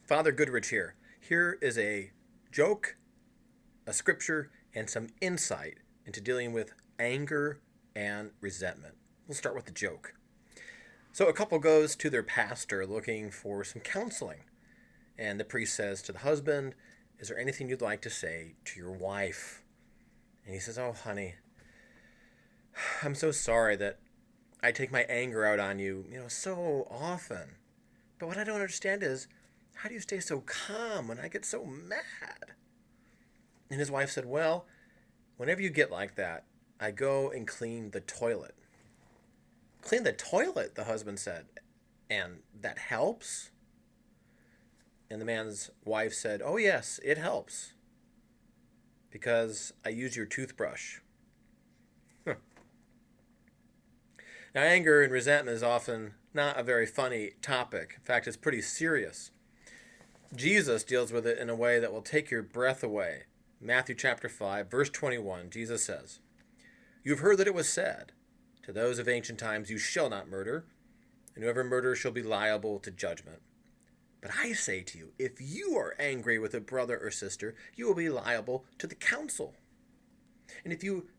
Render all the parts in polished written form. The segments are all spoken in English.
Father Goodrich here. Here is a joke, a scripture, and some insight into dealing with anger and resentment. We'll start with the joke. So, a couple goes to their pastor looking for some counseling, and the priest says to the husband, "Is there anything you'd like to say to your wife?" And he says, "Oh, honey, I'm so sorry that I take my anger out on you, so often. But what I don't understand is, how do you stay so calm when I get so mad?" And his wife said, "Well, whenever you get like that, I go and clean the toilet." "Clean the toilet," the husband said. "And that helps?" And the man's wife said, "Oh, yes, it helps. Because I use your toothbrush." Huh. Now, anger and resentment is often not a very funny topic. In fact, it's pretty serious. Jesus deals with it in a way that will take your breath away. Matthew chapter 5, verse 21, Jesus says, "You have heard that it was said, to those of ancient times, you shall not murder, and whoever murders shall be liable to judgment. But I say to you, if you are angry with a brother or sister, you will be liable to the council. And if you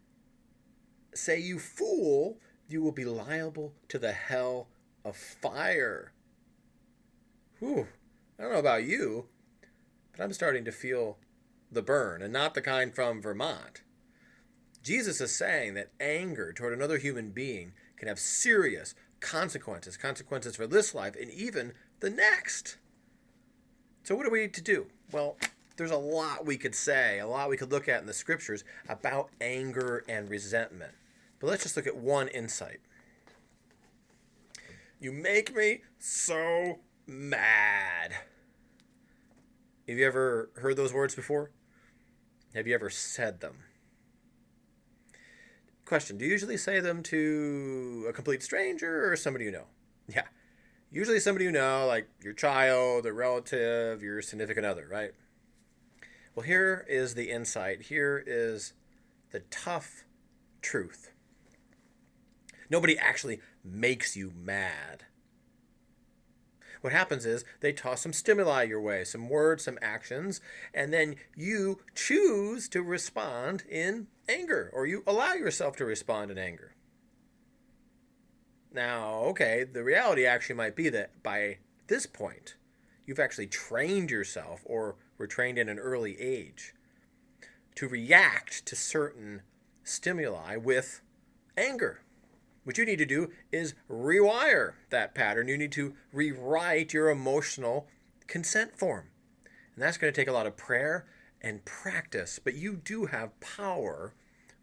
say you fool, you will be liable to the hell of fire." Whew. I don't know about you, but I'm starting to feel the burn, and not the kind from Vermont. Jesus is saying that anger toward another human being can have serious consequences for this life and even the next. So, what are we to do? Well, there's a lot we could say, a lot we could look at in the scriptures about anger and resentment. But let's just look at one insight. You make me so mad. Have you ever heard those words before? Have you ever said them? Question: do you usually say them to a complete stranger or somebody you know? Yeah. Usually somebody you know, like your child, a relative, your significant other, right? Well, here is the insight. Here is the tough truth. Nobody actually makes you mad. What happens is they toss some stimuli your way, some words, some actions, and then you choose to respond in anger, or you allow yourself to respond in anger. Now, okay, the reality actually might be that by this point, you've actually trained yourself, or were trained in an early age, to react to certain stimuli with anger. What you need to do is rewire that pattern. You need to rewrite your emotional consent form. And that's going to take a lot of prayer and practice. But you do have power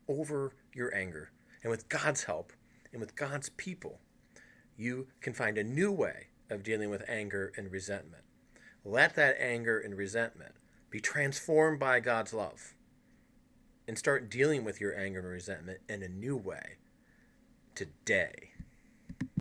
over your anger. And with God's help and with God's people, you can find a new way of dealing with anger and resentment. Let that anger and resentment be transformed by God's love. And start dealing with your anger and resentment in a new way today.